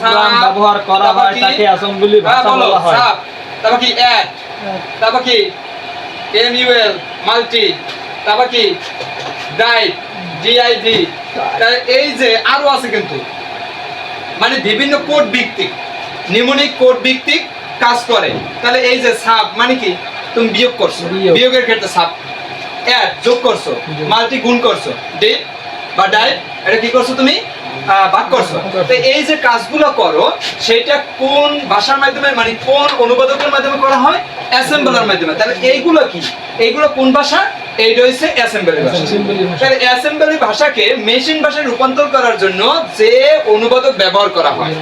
Programme ব্যবহার করা হয় তাকে অ্যাসেম্বলি ভাষা বলা হয়। তারপর কি অ্যাড, তারপর কি এমইউএল মাল্টি, তারপর কি ডাইভ ডিআইডি, এই যে আরো আছে কিন্তু, মানে বিভিন্ন কোড ভিত্তিক নিউমোনিক কোড ভিত্তিক কাজ করে। তাহলে এই যে সাব মানে কি, তুমি বিয়োগ করছো, বিয়োগের ক্ষেত্রে সাব, অ্যাড যোগ করছো, মাল্টি গুণ করছো, ডিভ বা ডাইভ এটা কি করছো তুমি ভাগ করছো। তো এই যে কাজগুলো করো সেটা কোন ভাষার মাধ্যমে, মানে কোন অনুবাদকের মাধ্যমে করা হয়? অ্যাসেম্বলার মাধ্যমে। তাহলে এইগুলো কি, এইগুলো কোন ভাষা? এইটা হচ্ছে অ্যাসেম্বলি ভাষা। তাহলে অ্যাসেম্বলি ভাষাকে মেশিন ভাষায় রূপান্তর করার জন্য যে অনুবাদক ব্যবহার করা হয়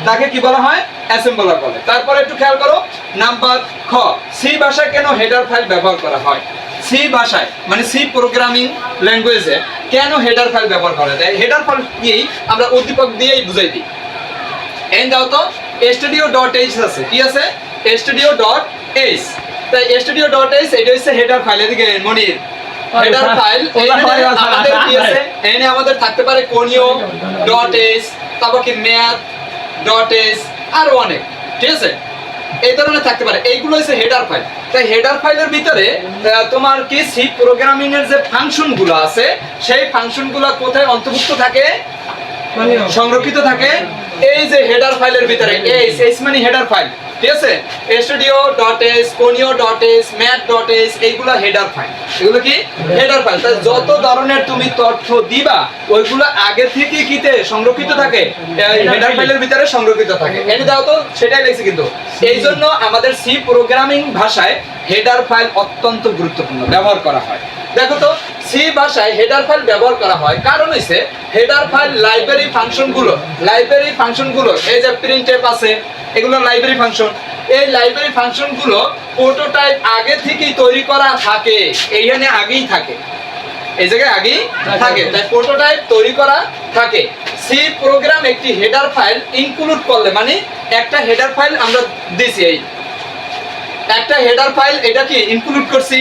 তাকে কি বলা হয়? অ্যাসেম্বলার বলে। তারপরে একটু খেয়াল করো নাম্বার খ, সি ভাষায় কেন হেডার ফাইল ব্যবহার করা হয়? সি ভাষায় মানে সি প্রোগ্রামিং ল্যাঙ্গুয়েজে কেন হেডার ফাইল ব্যবহার করা যায়? হেডার ফাইল কি আমরা উদ্দীপক দিয়েই বুঝাই দিই। এন দাও তো studio.h আছে, কি আছে? studio.h। তাই studio.h এটা হচ্ছে হেডার ফাইল। এদিকে মনির হেডার ফাইল আমাদের কি আছে? এনে আমাদের থাকতে পারে কোনিও .h, তারপর কি math.h, আরো অনেক, ঠিক আছে? এই ধরনের থাকতে পারে। এইগুলো হচ্ছে হেডার ফাইল। তাই হেডার ফাইলের ভিতরে তোমার কি সি প্রোগ্রামিং এর যে ফাংশনগুলো আছে সেই ফাংশনগুলো কোথায় অন্তর্ভুক্ত থাকে, সংরক্ষিত থাকে? এই যে হেডার ফাইলের ভিতরে, এইচ মানে হেডার ফাইল, ঠিক আছে? studio.h, conio.h, math.h এইগুলো হেডার ফাইল। এগুলো কি হেডার ফাইল। তাই যত ধরনের তুমি তথ্য দিবা ওইগুলো আগে থেকে কিতে সংরক্ষিত থাকে, হেডার ফাইলের ভিতরে সংরক্ষিত থাকে। এনে দাও তো, সেটাই লিখছি কিন্তু। এই জন্য আমাদের সি প্রোগ্রামিং ভাষায় হেডার ফাইল অত্যন্ত গুরুত্বপূর্ণ ব্যবহার করা হয়। দেখো তো সি ভাষায় হেডার ফাইল ব্যবহার করা হয় কারণ হইছে হেডার ফাইল লাইব্রেরি ফাংশনগুলো এই যে প্রিন্টএফ আছে, এগুলো লাইব্রেরি ফাংশন। এই লাইব্রেরি ফাংশনগুলো প্রোটোটাইপ আগে থেকেই তৈরি করা থাকে, এইখানে আগেই থাকে, এই জায়গায় আগেই থাকে। তাই প্রোটোটাইপ তৈরি করা থাকে। সি প্রোগ্রাম একটি হেডার ফাইল ইনক্লুড করলে, মানে একটা হেডার ফাইল আমরা দিছি, এই একটা হেডার ফাইল এটা কি ইনক্লুড করছি,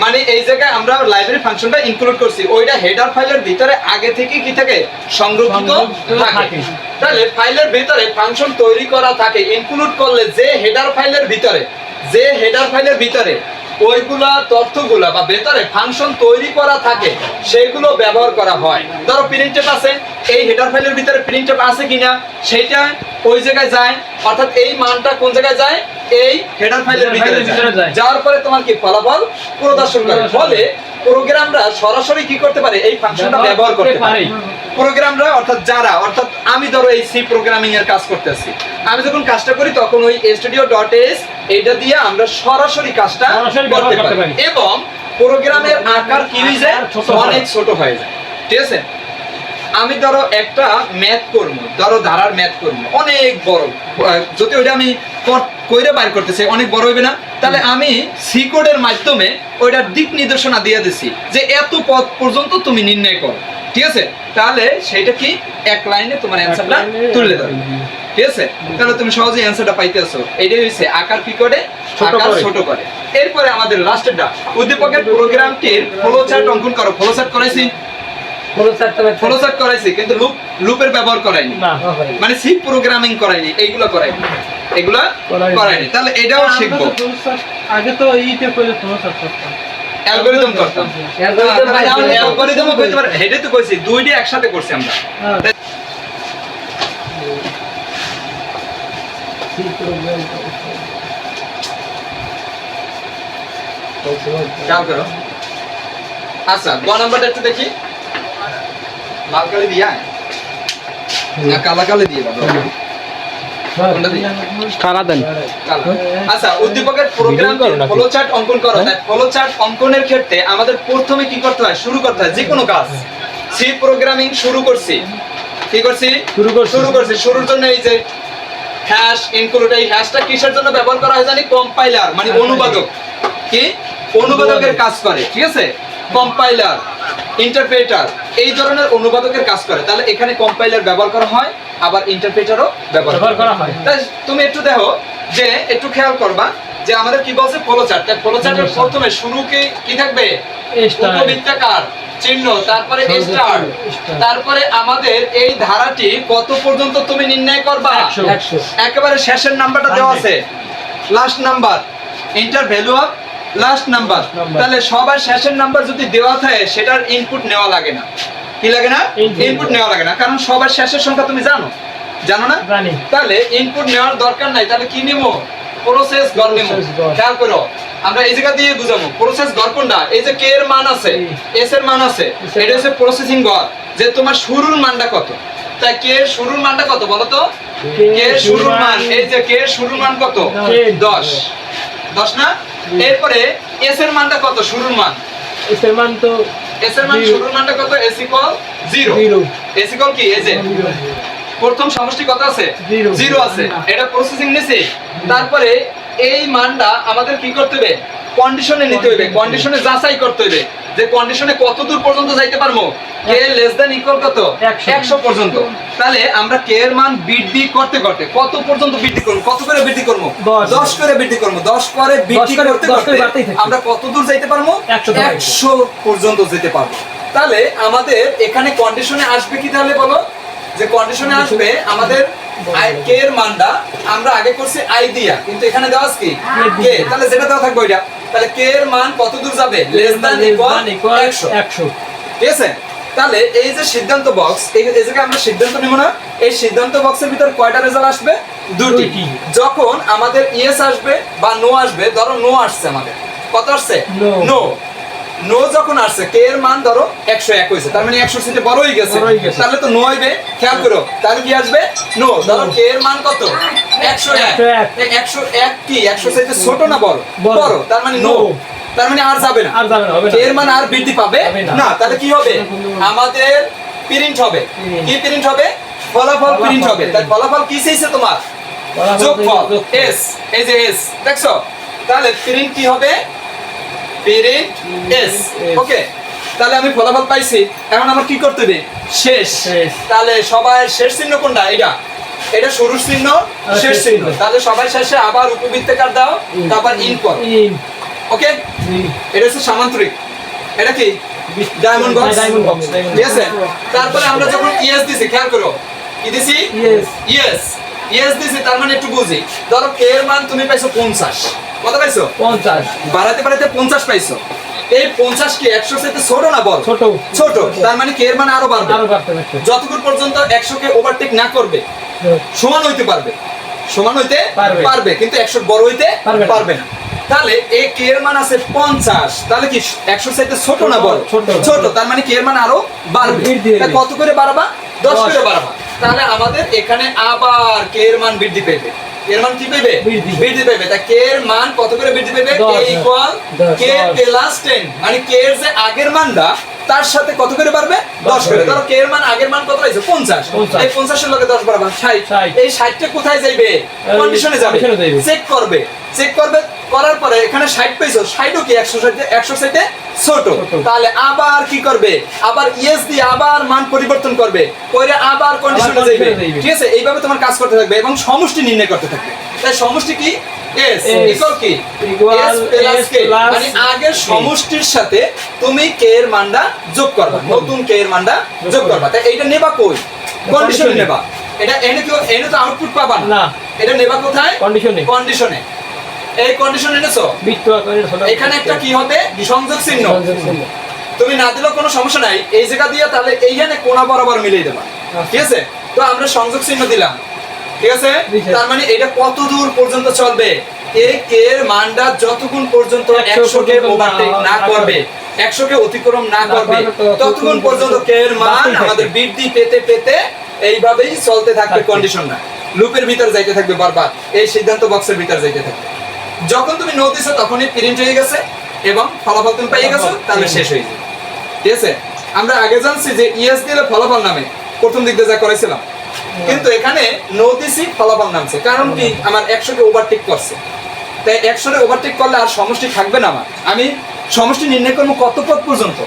মানে এই জায়গায় আমরা লাইব্রেরি ফাংশনটা ইনক্লুড করছি, ওইটা হেডার ফাইলের ভিতরে আগে থেকে কি থাকে, সংরক্ষিত থাকে। তাহলে ফাইলের ভিতরে ফাংশন তৈরি করা থাকে ইনক্লুড করলে যে হেডার ফাইলের ভিতরে ওইগুলা তথ্যগুলা বা ভেতরে ফাংশন তৈরি করা থাকে সেগুলো ব্যবহার করা হয়। ধরো প্রিন্টএফ আছে, এই হেডার ফাইলের ভিতরে প্রিন্টএফ আছে কিনা সেটা ওই জায়গায় যায়, অর্থাৎ এই মানটা কোন জায়গায় যায়, এই হেডার ফাইলের ভিতরে যায়। যাওয়ার পরে তোমার কি ফলাফল প্রদর্শন করে। ফলে প্রোগ্রামরা সরাসরি কি করতে পারে, এই ফাংশনটা ব্যবহার করতে পারে। প্রোগ্রামরা অর্থাৎ আমি ধরো এই সি প্রোগ্রামিং এর কাজ করতেছি, আমি যখন কাজটা করি তখন ওই studio.h এইটা দিয়ে আমরা সরাসরি কাজটা করতে পারি এবং প্রোগ্রামের আকার কি হয়ে যায়, অনেক ছোট হয়ে যায়, ঠিক আছে? আমি ধরো একটা ম্যাথ করবো, ধরো ধারার ম্যাথ করবো অনেক বড়, যদি ওইটা আমি কইরে বাইর করতেছি অনেক বড় হইবে না, তাহলে আমি সি কোডের মাধ্যমে ওইটার দিক নির্দেশনা দিয়ে দিছি যে এত পদ পর্যন্ত তুমি নির্ণয় করো, ঠিক আছে? তাহলে সেটা কি এক লাইনে তোমার অ্যানসারটা তুলে দেবে, ঠিক আছে? তাহলে তুমি সহজেই অ্যানসারটা পাইতেছো। এইটাই হচ্ছে আকার কি করে, আকার ছোট করে। এরপরে আমাদের লাস্টেরটা, উদ্দীপকের প্রোগ্রামটির ফ্লোচার্ট অঙ্কন করো। ফ্লোচার্ট করাইছি, ফ্লোচার্ট করাইছি কিন্তু লুপের ব্যবহার করাইনি, মানে সি প্রোগ্রামিং করাইনি, এইগুলো করাইনি, এগুলা করাইনি। তাহলে এটাও শিখবো। আগে তো এইটা কইলে ফ্লোচার্ট করতাম, অ্যালগরিদম করতাম, অ্যালগরিদমও কইতে পারে, হেডে তো কইছি দুইটা একসাথে করছি আমরা। খেয়াল করো। আচ্ছা গ নাম্বারটা একটু দেখি, লাল কালি দিয়া না কালা কালি দিয়ে বাবা, কোনটা দিই? কালা দেন। আচ্ছা উদ্দীপকের প্রোগ্রামটি ফ্লোচার্ট অঙ্কন করো। তাই ফ্লোচার্ট অঙ্কনের ক্ষেত্রে আমাদের প্রথমে কি করতে হয়, শুরু করতে হয় যে কোনো কাজ। সি প্রোগ্রামিং শুরু করছি, কি করছি, শুরু করছি। শুরুর জন্য এই যে হ্যাশ ইনক্লুড, এই হ্যাশটা কিসের জন্য ব্যবহার করা হয় জানি, কম্পাইলার মানে অনুবাদক, কি অনুবাদকের কাজ করে, ঠিক আছে? কম্পাইলার, ইন্টারপ্রেটার এই ধরনের অনুবাদকের কাজ করে। তাহলে এখানে কম্পাইলার ব্যবহার করা হয়, আবার ইন্টারপ্রেটারও ব্যবহার করা হয়। তাই তুমি একটু দেখো যে একটু খেয়াল করবা যে আমাদের কি বলছে ফ্লোচার্ট। তাই ফ্লোচার্টের প্রথমে শুরু কি থাকবে, উপবৃত্তাকার চিহ্ন, তারপরে স্টার, তারপরে আমাদের এই ধারাটি কত পর্যন্ত তুমি নির্ণয় করবা? 100 একেবারে শেষের নাম্বারটা দেওয়া আছে, last number, inter value of last number. তাহলে সবার শেষের নাম্বার যদি দেওয়া থাকে সেটার ইনপুট নেওয়া লাগে না। কি লাগে না? ইনপুট নেওয়া লাগে না, কারণ সবার শেষের সংখ্যা তুমি জানো, জানো না? জানি। তাহলে ইনপুট নেওয়ার দরকার নাই। তাহলে কি নিব? প্রসেস গড় নিব। খেয়াল করো, আমরা এই জায়গা দিয়ে বুঝাবো প্রসেস গড় কোনটা। এই যে কে এর মান আছে, এস এর মান আছে, এটা হচ্ছে প্রসেসিং গড়, যে তোমার শুরুর মানটা কত। তাই কে এর শুরুর মানটা কত বলো তো? কে এর শুরুর মান, এই যে কে এর শুরুর মান কত? 10 10 না? এরপরে এস এর মানটা কত? শুরুর মান, এস এর মান তো এস এর মান শুরুর মানটা কত? S equal 0। এস ইকুয়াল কি? এই যে প্রথম সমষ্টি কত আছে? 0 আছে, এটা প্রসেসিং নিছে। তারপরে এই মানটা আমাদের কি করতে হবে? কন্ডিশনে নিতে হবে, কন্ডিশনে যাচাই করতে হবে যে কন্ডিশনে কত দূর পর্যন্ত যাইতে পারবো। কে লেস দ্যান ইকুয়াল কত? 100 পর্যন্ত। তাহলে আমরা কে এর মান বৃদ্ধি করতে করতে কত পর্যন্ত বৃদ্ধি করব? কত করে বৃদ্ধি করব? 10 করে বৃদ্ধি করব। 10 করে বৃদ্ধি করতে করতে আমরা কত দূর যাইতে পারবো? 100 পর্যন্ত যেতে পারবো। তাহলে আমাদের এখানে কন্ডিশনে আসবে কি তাহলে বলো? যে কন্ডিশনে আসবে আমাদের কে এর মানটা আমরা আগে করছি আই দিয়া, কিন্তু এখানে দেওয়া আছে কি? কে। তাহলে যেটা দেওয়া থাকবে ওইটা। তাহলে কে এর মান কত দূর যাবে? Less than equal 100। ঠিক আছে? তাহলে এই যে সিদ্ধান্ত বক্স, এই জায়গায় আমরা সিদ্ধান্ত নেব না। এই সিদ্ধান্ত বক্সের ভিতর কয়টা রেজাল্ট আসবে? দুটি। যখন আমাদের ইয়েস আসবে বা নো আসবে, ধরো নো আসছে, আমাদের কত আসছে? নো। নো যখন আসছে, কে এর মান ধরো 101 হইছে, তার মানে 100 থেকে বড় হয়ে গেছে, তাহলে তো নো হইবে। খেয়াল করো, তাহলে কি আসবে? নো। ধরো কে এর মান কত? 101। 101 কি 100 থেকে ছোট না বড়? বড়, তার মানে নো। তার মানে আর যাবে না, কে এর মান আর বৃদ্ধি পাবে না। তাহলে কি হবে? আমাদের প্রিন্ট হবে। কি প্রিন্ট হবে? ফলাফল প্রিন্ট হবে। তাই ফলাফল কি চাইছে তোমার? যোগফল, এস। এই যে এস দেখছো, তাহলে প্রিন্ট কি হবে? Print S. ওকে, তাহলে আমি ফলাফল পাইছি। এখন আমার কি করতে হবে? শেষ। তাহলে সবাই শেষ চিহ্ন কোনটা? এটা, এটা শুরুর চিহ্ন, শেষ চিহ্ন। তাহলে সবাই শেষে আবার উপবৃত্তাকার দাও, তারপর ইন কর। ওকে, এটা হচ্ছে সামান্তরিক। এটা কি? Diamond box. ঠিক আছে? তারপরে আমরা যখন ইয়েস দিছি, খেয়াল করো কি দিছি? ইয়েস। ইয়েস দিছি, তার মানে একটু বুঝি। ধরো কে এর মান তুমি পাইছো 50। কত পাইছো? 50। বাড়াতে বাড়াতে 50 পাইছো। এই 50 কি 100 থেকে ছোট না বড়? ছোট। ছোট, তার মানে কে এর মান আরো বাড়বে। যতক্ষণ পর্যন্ত 100 কে ওভারটেক না করবে, সমান হইতে পারবে, সমান হইতে পারবে, কিন্তু 100 বড় হইতে পারবে না। তাহলে এই কে এর মান আছে 50, তাহলে কি 100 চাইতে ছোট না বড়? ছোট, তার মানে কে এর মান আরো বাড়বে। তাই কত করে বাড়াবা? 10 করে বাড়াবা। তাহলে আমাদের এখানে আবার কে এর মান বৃদ্ধি পেবে। এর মান কি পেবে? বৃদ্ধি পেবে। তাই কে এর মান কত করে বৃদ্ধি পেবে? কে ইকুয়াল কে প্লাস 10, মানে কে এর যে আগের মানটা তার সাথে কত করে বাড়বে? 10 করে। ধরো কে এর মান আগের মান কত হইছে? 50। এই 50 এর লগে 10 বাড়াবা 60। এই 60 টা কোথায় যাবে? কন্ডিশনে যাবে। চেক করবে, চেক করবে, করার পরে এখানে 60 পাইছো, 60ও কি 100 চাইতে ছোট। তাহলে আবার কি করবে? আবার ইয়েস দিয়ে আবার মান পরিবর্তন করবে, করে আবার কন্ডিশনে যাবে। ঠিক আছে? এইভাবে তোমার কাজ করতে থাকবে এবং সমষ্টি নির্ণয় করতে থাকবে। তাই সমষ্টি কি? এস ইকুয়াল কি? এস প্লাস কে, মানে আগের সমষ্টির সাথে তুমি কে এর মানটা যোগ করবা, নতুন কে এর মানটা যোগ করবা। তাই এইটা নেবা কই? কন্ডিশনে নেবা। এটা এনে কি? এনে তো আউটপুট পাবা না, এটা নেবা কোথায়? কন্ডিশনে। কন্ডিশনে। এই কন্ডিশন এনেছো, এখানে একটা কি হবে? সংযোগ চিহ্ন। তুমি না দিলেও কোনো সমস্যা নাই, এই জায়গা দিয়ে তাহলে এইখানে কোণা বরাবর মিলিয়ে দেবা। ঠিক আছে? তো আমরা সংযোগ চিহ্ন দিলাম। ঠিক আছে? তার মানে এটা কত দূর পর্যন্ত চলবে? এই কে এর মানটা যতক্ষণ পর্যন্ত 100 কে ওভারটেক না করবে, 100 কে অতিক্রম না করবে, ততক্ষণ পর্যন্ত কে এর মান আমাদের বৃদ্ধি পেতে পেতে এইভাবেই চলতে থাকবে। কন্ডিশনটা লুপের ভিতর যাইতে থাকবে বারবার, এই সিদ্ধান্ত বক্সের ভিতর যাইতে থাকবে। যখন তুমি নো দিছো তখনই প্রিন্ট হয়ে গেছে এবং ফলাফল তুমি পেয়ে গেছো, তাহলে শেষ হয়ে যাবে। ঠিক আছে? আমরা আগে জানছি যে ইয়েস দিলে ফলাফল নামে, প্রথম দিক দিয়ে যা করেছিলাম, কিন্তু এখানে নো দিছি ফলাফল নামছে। কারণ কি? আমার 100 কে ওভারটেক করছে। তাই 100 কে ওভারটেক করলে আর সমষ্টি থাকবে না। আমার আমি সমষ্টি নির্ণয় করবো কত পদ পর্যন্ত?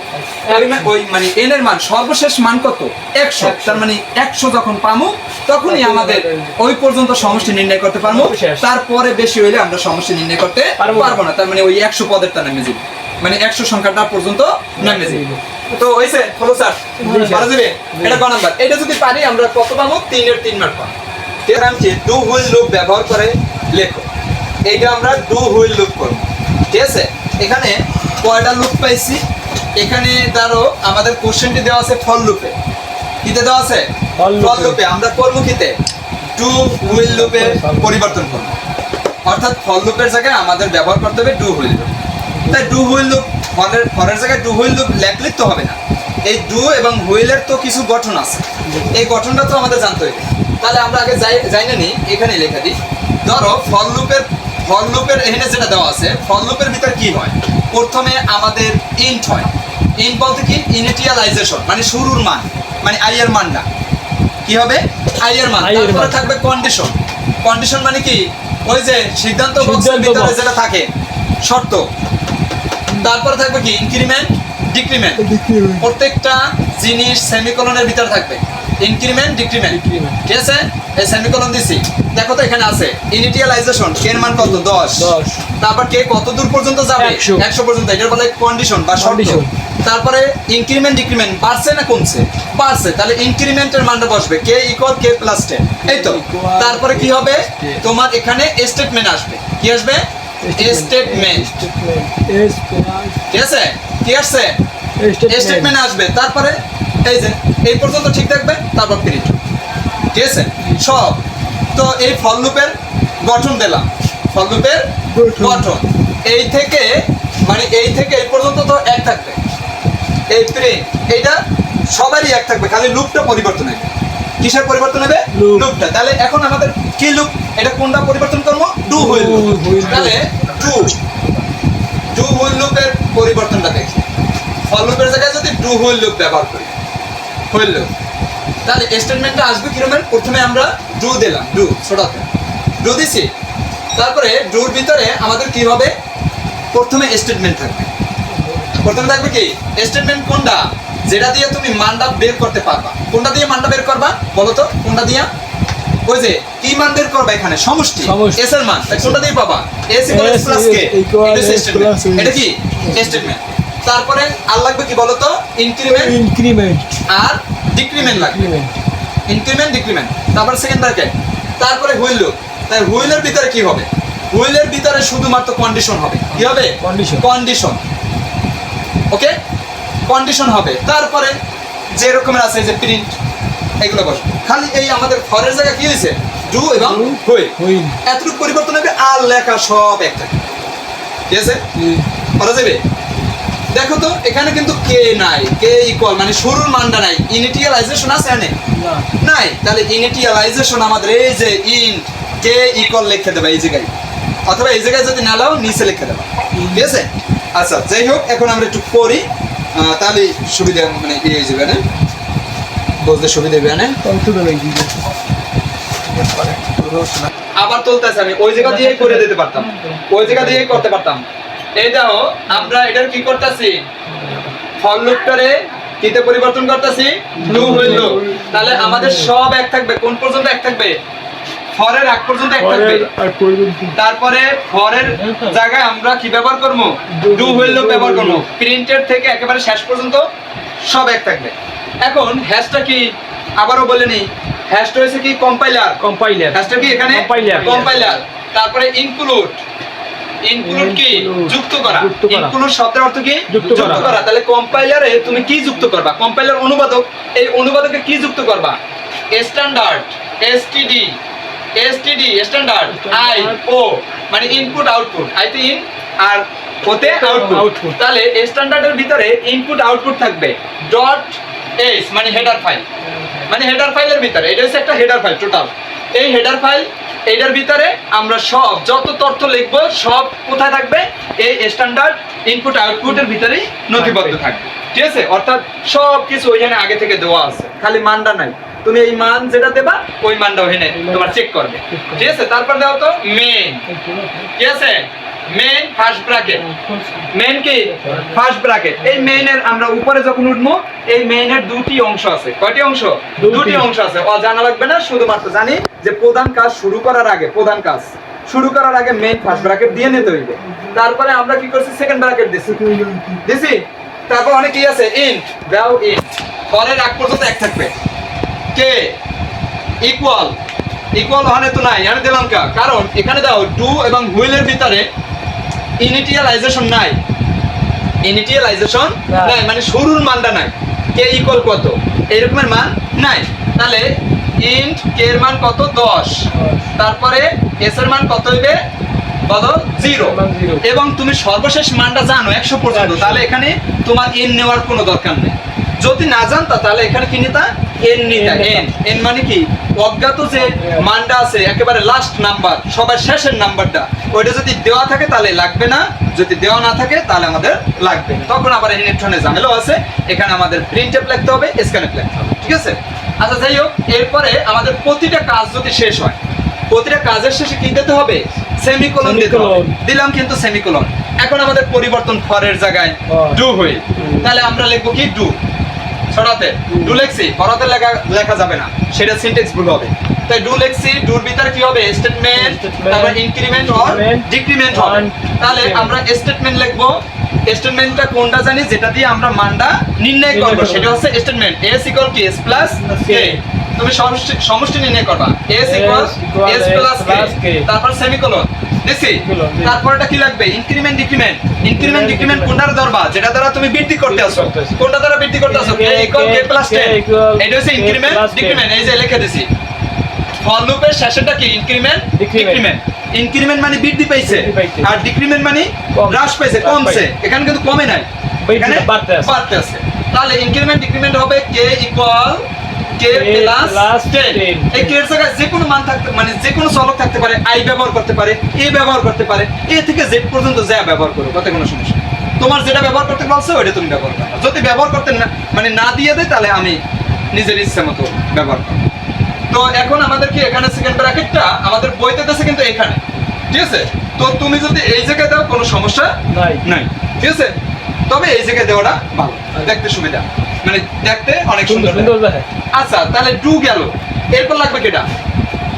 ওই মানে এন এর মান সর্বশেষ মান কত? 100। তার মানে 100 যখন পামু তখনই আমাদের ওই পর্যন্ত সমষ্টি নির্ণয় করতে পারবো। তারপরে বেশি হইলে আমরা সমষ্টি নির্ণয় করতে পারবো না। তার মানে ওই 100 পদের তা নেমে যাবে। মানে 100 সংখ্যাটা পর্যন্ত নামে যাবে। তো হইছে হলো স্যার পারা যাবে। এটা ক নাম্বার? এটা যদি পারি আমরা কত পাবো? 3 এর 3 মার্ক পাবো। এরকম যে ডু হুইল লুপ ব্যবহার করে লেখো, এইটা আমরা ডু হুইল লুপ করব। ঠিক আছে, এখানে কয়টা লুপ পাইছি? এখানে ধরো আমাদের কোশ্চেনটি দেওয়া আছে ফর লুপে। কিতে দেওয়া আছে? ফর লুপে। আমরা করব কিতে? ডু হুইল লুপে পরিবর্তন করব, অর্থাৎ ফর লুপের জায়গায় আমাদের ব্যবহার করতে হবে ডু হুইল লুপ। তাই ডু হুইল লুপ ফরের জায়গায় ডু হুইল লুপ লেখলে তো হবে না, এই ডু এবং হুইলের তো কিছু গঠন আছে, এই গঠনটা তো আমাদের জানতে হবে। তাহলে আমরা আগে জানি নি, এখানে লেখা দিই। ধরো ফর লুপের এখানে যেটা দেওয়া আছে, ফর লুপের ভিতর কি হয়? প্রথমে আমাদের ইন্ট হয়। ইন্ট বলতে কি? ইনিশিয়ালাইজেশন, মানে শুরুর মান, মানে আই এর মানটা কি হবে? আই এর মান। তারপরে থাকবে কন্ডিশন। কন্ডিশন মানে কি? ওই যে সিদ্ধান্ত বক্সের ভিতরে যেটা থাকে শর্ত। তারপরে থাকবে কি? Increment, decrement. প্রত্যেকটা জিনিস সেমিকোলনের ভিতরে থাকবে, ইনক্রিমেন্ট, ডিক্রিমেন্ট। ঠিক আছে, এই সেমিকোলন দিছি। দেখো তো এখানে আছে ইনিশিয়ালাইজেশন, কে এর মান কত? 10। তারপর কে কত দূর পর্যন্ত যাবে? 100 পর্যন্ত। এটা বলে কন্ডিশন বা শর্ত। তারপরে ইনক্রিমেন্ট, ডিক্রিমেন্ট, বাড়ছে না কমছে? বাড়ছে, তাহলে ইনক্রিমেন্টের মানটা বসবে কে ইকুয়াল কে প্লাস 10। এই তো। তারপরে কি হবে? তোমার এখানে স্টেটমেন্ট আসবে। কি আসবে? স্টেটমেন্ট। ঠিক আছে, কি আসছে? স্টেটমেন্ট আসবে। তারপরে এই যে এই পর্যন্ত ঠিক থাকবে, তারপর প্রিন্ট। ঠিক আছে সব। তো এই ফর লুপের গঠন দিলাম, ফর লুপের গঠন এই থেকে মানে এই থেকে এই পর্যন্ত তো এক থাকবে, এই প্রিন্ট, এইটা সবারই এক থাকবে, খালি লুপটা পরিবর্তন হবে। কিসের পরিবর্তন হবে? লুপটা। তাহলে এখন আমাদের কি লুপ? এটা কোনটা পরিবর্তন করবো? Do wheel loop. তাহলে ডু হুইল লুপের পরিবর্তনটা দেখি। ফর লুপের জায়গায় যদি ডু হুইল লুপ ব্যবহার করি, হুইল লুপ, তাহলে স্টেটমেন্টটা আসবে কিরকম? প্রথমে আমরা ডু দিলাম, ডু ছোটাতে ডু দিছি। তারপরে ডুর ভিতরে আমাদের কি হবে? প্রথমে স্টেটমেন্ট থাকবে। প্রথমে থাকবে কি? স্টেটমেন্ট কোনটা? যেটা দিয়ে তুমি মানটা বের করতে পারবা। কোনটা দিয়ে মানটা বের করবা বলো তো? কোনটা দিয়া? ওই যে কি মান বের করবা এখানে? সমষ্টি, এস এর মান। কোনটা দিয়ে পাবা? এস ইকুয়াল এস প্লাস কে। এটা স্টেটমেন্ট। এটা কি? স্টেটমেন্ট। তারপরে আর লাগবে কি বলো তো? ইনক্রিমেন্ট আর ডিক্রিমেন্ট লাগবে। Increment, decrement. তারপর সেকেন্ড ব্র্যাকেট। তারপরে হুইল লুপ। তাই হুইলের ভিতরে কি হবে? হুইলের ভিতরে শুধুমাত্র কন্ডিশন হবে। কি হবে? কন্ডিশন। ওকে, কন্ডিশন হবে। তারপরে যে রকমের আছে যে প্রিন্ট, এগুলো বসবে। খালি এই আমাদের ফরের জায়গা কি হয়েছে? ডু এবং হুইল। এতটুকু পরিবর্তন হবে, আর লেখা সব একটা। ঠিক আছে, করা যাবে? দেখো তো এখানে কিন্তু কে নাই, কে ইকুয়াল মানে শুরুর মানটা নাই। ইনিশিয়ালাইজেশন আছে এখানে? নাই। তাহলে ইনিশিয়ালাইজেশন আমাদের এই যে ইন্ট কে ইকুয়াল লিখে দেবে এই জায়গায়, অথবা এই জায়গায় যদি না লাও নিচে লিখে দেবে। ঠিক আছে, আচ্ছা যাই হোক, এখন আমরা একটু করি, তাহলে সুবিধা মানে ইয়ে হয়ে যাবে না, বুঝতে সুবিধা হবে না। আবার তুলতেছে, আমি ওই জায়গা দিয়ে করে দিতে পারতাম, ওই জায়গা দিয়ে করতে পারতাম। এই দেখো আমরা এটার কি করতেছি? ফর লুপটারে কিতে পরিবর্তন করতেছি? Do wheel loop. তাহলে আমাদের সব এক থাকবে। কোন পর্যন্ত এক থাকবে? ফরের আগ পর্যন্ত এক থাকবে। তারপরে ফরের জায়গায় আমরা কি ব্যবহার করব? ডু হুইল লুপ ব্যবহার করব। প্রিন্টের থেকে একেবারে শেষ পর্যন্ত সব এক থাকবে। এখন হ্যাশটা কি? আবারও বলে নেই, হ্যাশটা হচ্ছে কি? কম্পাইলার। হ্যাশটা কি এখানে? কম্পাইলার। তারপরে ইনক্লুড কি? যুক্ত করা। ইনক্লুড শব্দের অর্থ কি? যুক্ত করা। তাহলে কম্পাইলারে তুমি কি যুক্ত করবা? কম্পাইলার অনুবাদক, এই অনুবাদকে কি যুক্ত করবা? Standard, STD standard, I O মানে ইনপুট আউটপুট, আইতে ইন আর ওতে আউটপুট। তাহলে স্ট্যান্ডার্ডের ভিতরে ইনপুট আউটপুট থাকবে। ডট এস মানে হেডার ফাইল, মানে হেডার ফাইলের ভিতরে এটা হচ্ছে একটা হেডার ফাইল টোটাল। এই হেডার ফাইল, এইটার ভিতরে আমরা সব যত তথ্য লিখব সব কোথায় থাকবে? এই স্ট্যান্ডার্ড ইনপুট আউটপুটের ভিতরেই নথিবদ্ধ থাকবে। ঠিক আছে, অর্থাৎ সব কিছু ওইখানে আগে থেকে দেওয়া আছে, খালি মানটা নাই। তুমি এই মান যেটা দেবা ওই মানটা ওখানে তোমার চেক করবে। ঠিক আছে, তারপর দাও তো মেইন। ঠিক আছে, মেইন ফার্স্ট ব্র্যাকেট। মেইন কি? First bracket. এই মেইনের আমরা উপরে যখন উঠবো, এই মেইনের দুটি অংশ আছে। কয়টি অংশ? দুটি অংশ আছে। জানা লাগবে না, শুধুমাত্র জানি যে প্রধান কাজ শুরু করার আগে, প্রধান কাজ শুরু করার আগে মেইন ফার্স্ট ব্র্যাকেট দিয়ে নিতে হইবে। তারপরে আমরা কি করছি, সেকেন্ড ব্র্যাকেট দিছি। তারপর অনেক কি আছে, ইন্ট দাও, ইন্ট পরের আগ পর্যন্ত এক থাকবে। কে ইকুয়াল ওখানে তো নাই, আমি দিলাম কারণ এখানে দাও ডু এবং হুইলের ভিতরে ইনিটিয়ালাইজেশন নাই, মানে শুরুর মানটা নাই। কে ইকুয়াল কত এইরকমের মান নাই, তাহলে ইন্ট কে এর মান কত 10, তারপরে এস এর মান কত হইবে বলো 0, এবং তুমি সর্বশেষ মানটা জানো 100 পর্যন্ত, তাহলে এখানে তোমার এন নেওয়ার কোনো দরকার নেই। যদি না জানতা তাহলে এখানে কি নিতা, এন নিতা। এন মানে কি অজ্ঞাত যে মানটা আছে একেবারে লাস্ট নাম্বার, সবার শেষের নাম্বারটা, ওইটা যদি দেওয়া থাকে তাহলে লাগবে না, যদি দেওয়া না থাকে তাহলে আমাদের লাগবে। তখন আবার ইলেকট্রনের ঝামেলাও আছে, এখানে আমাদের প্রিন্টএফ লিখতে হবে, স্ক্যানএফ লিখতে হবে, ঠিক আছে। আচ্ছা যাই হোক, এরপরে আমাদের প্রতিটা কাজ যদি শেষ হয়, প্রতিটা কাজের শেষে কি দিতে হবে, সেমিকোলন দিতে হবে। দিলাম কিন্তু সেমিকোলন। এখন আমাদের পরিবর্তন ফরের জায়গায় ডু হই, তাহলে আমরা লিখবো কি ডু, ছড়াতে ডু লেখছি, ফরাতে লেখা যাবে না, সেটা সিনট্যাক্স ভুল হবে। তাই ডু লেখছি, ডুর ভিতরে কি হবে, স্টেটমেন্ট, তারপর ইনক্রিমেন্ট অর ডিক্রিমেন্ট হবে। তাহলে আমরা স্টেটমেন্ট লিখবো। স্টেটমেন্টটা কোনটা জানি, যেটা দিয়ে আমরা মানটা নির্ণয় করব, সেটা হচ্ছে স্টেটমেন্ট s = s + k। তুমি সমষ্টি নির্ণয় করবা, s = s + k, তারপর সেমিকোলন দিছি। তারপর এটা কি লাগবে, ইনক্রিমেন্ট ডিক্রিমেন্ট কোনটার ধরবা, যেটা দ্বারা তুমি বৃদ্ধি করতে আসো, কোনটা দ্বারা বৃদ্ধি করতে আসো, k = k + 10, এটা হচ্ছে ইনক্রিমেন্ট ডিক্রিমেন্ট। এই যে লিখে দিছি। ফর লুপের শেষেরটা কি, ইনক্রিমেন্ট ডিক্রিমেন্ট। ইনক্রিমেন্ট মানে বৃদ্ধি পাইছে, আর ডিক্রিমেন্ট মানে হ্রাস পাইছে, কমছে। এখানে কিন্তু কমে নাই, এখানে বাড়তে আছে। তাহলে ইনক্রিমেন্ট ডিক্রিমেন্ট হবে k = k + 10। এই k এর জায়গায় যে কোনো মান থাকতে, মানে যে কোনো চলক থাকতে পারে, i ব্যবহার করতে পারে, a ব্যবহার করতে পারে, a থেকে z পর্যন্ত যা ব্যবহার করো, তাতে কোনো সমস্যা নেই। তোমার যেটা ব্যবহার করতে বলছো ওইটা তুমি ব্যবহার করো। যদি ব্যবহার করতে না, মানে না দিয়ে দেয়, তাহলে আমি নিজের ইচ্ছা মতো ব্যবহার করব। তো এখন আমাদের কি এখানে সেকেন্ড ব্র্যাকেটটা আমাদের বইতে আছে কিন্তু এখানে, ঠিক আছে। তো তুমি যদি এই জায়গায় দাও কোনো সমস্যা নাই, ঠিক আছে। তবে এই জায়গায় দেওয়াটা ভালো, দেখতে সুবিধা, মানে দেখতে অনেক সুন্দর। আচ্ছা তাহলে ডু গেল, এরপর লাগবে কেটা,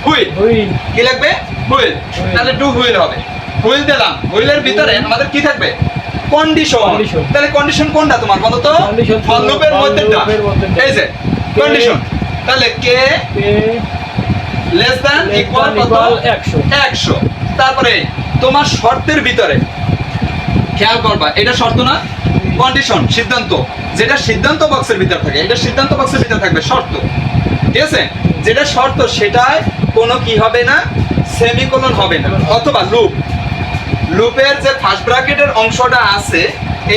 হুইল। কি লাগবে, হুইল। তাহলে ডু হুইল হবে। হুইল দিলাম, হুইলের ভিতরে আমাদের কি থাকবে, কন্ডিশন। তাহলে কন্ডিশন কোনটা তোমার বলো তো, ফর লুপের মধ্যেটা, এই যে কন্ডিশন। তাহলে কে লেস দ্যান ইকুয়াল কত, 100। তারপরে তোমার শর্তের ভিতরে খেয়াল করবা, এটা শর্ত না, কন্ডিশন, সিদ্ধান্ত, যেটা সিদ্ধান্ত বক্সের ভিতর থাকে, এটা সিদ্ধান্ত বক্সের ভিতর থাকবে শর্ত, ঠিক আছে। যেটা শর্ত সেটায় কোনো কি হবে না, সেমিকোলন হবে না, অথবা লুপের যে ফার্স্ট ব্র্যাকেটের অংশটা আছে,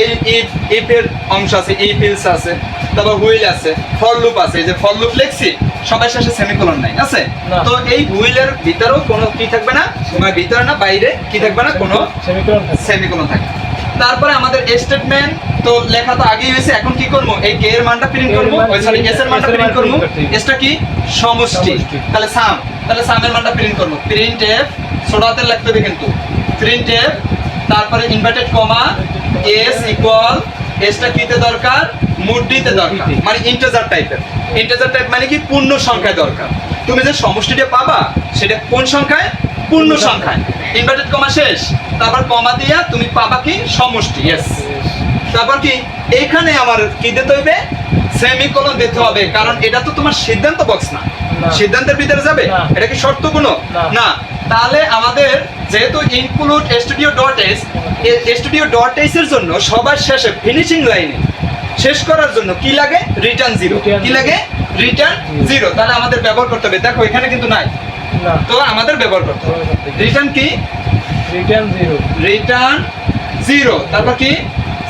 এই ইফ এর অংশ আছে, ইফ এলস আছে, তারপর হুইল আছে, ফর লুপ আছে। এই যে ফর লুপ লিখছি, সবার শেষে সেমিকোলন নাই আছে। তো এই হুইলের ভিতরেও কোনো কি থাকবে না, মানে ভিতরে না বাইরে কি থাকবে না, কোনো সেমিকোলন থাকবে। তারপরে আমাদের স্টেটমেন্ট তো লেখা তো আগেই হয়েছে, এখন কি করব, এই কে এর মানটা প্রিন্ট করব, সরি এস এর মানটা প্রিন্ট করব। এসটা কি, সমষ্টি, তাহলে সাম, তাহলে সামের মানটা প্রিন্ট করব। প্রিন্টএফ ছোটহাতে লিখতে হবে কিন্তু, প্রিন্টএফ, তারপরে ইনভার্টেড কমা s = এসটা কিতে দরকার, মোড দিতে দরকার, মানে ইন্টিজার টাইপের। ইন্টিজার টাইপ মানে কি, পূর্ণ সংখ্যায় দরকার। তুমি যে সমষ্টিটা পাবা সেটা কোন সংখ্যায়, পূর্ণ সংখ্যায়। ইনভার্টেড কমা শেষ, তারপর কমা দিয়া তুমি পাবা কি, সমষ্টি, यस। তারপর কি, এইখানে আমার কি দিতে হইবে, সেমিকোলন দিতে হবে, কারণ এটা তো তোমার সিদ্ধান্ত বক্স না, সিদ্ধান্তের ভিতরে যাবে, এটা কি শর্ত কোনো না। তাহলে আমাদের যেহেতু ইনক্লুড studio.h এর জন্য সবার শেষে ফিনিশিং লাইনে শেষ করার জন্য কি লাগে, রিটার্ন 0। কি লাগে, রিটার্ন 0। তাহলে আমাদের ব্যবহার করতে হবে, দেখো এখানে কিন্তু নাই, তো আমাদের ব্যবহার করতে হবে রিটার্ন কি, রিটার্ন 0, তারপর কি,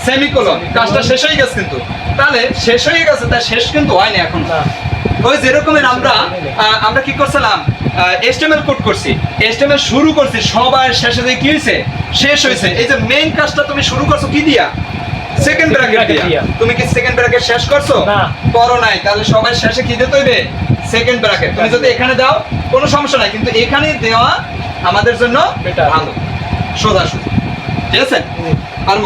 সেমিকোলন। কাজটা শেষ হয়ে গেছে কিন্তু, তাহলে শেষ হয়ে গেছে, তার শেষ কিন্তু হয়নি এখন। ওই যেরকমের আমরা কি করছিলাম, HTML কোড করছি, HTML শুরু করছি, সবার শেষে যে কি হয়েছে, শেষ হয়েছে। এই যে মেইন কাজটা তুমি শুরু করছো কি দিয়া, সেকেন্ড ব্র্যাকেট দিয়া। তুমি কি সেকেন্ড ব্র্যাকেট শেষ করছো, করো নাই, তাহলে সবার শেষে কি দিতে হইবে, সেকেন্ড ব্র্যাকেট। তুমি যদি এখানে দাও কোনো সমস্যা নাই, কিন্তু এখানে দেওয়া আমাদের জন্য ভালো, সোজা, ঠিক আছে। আর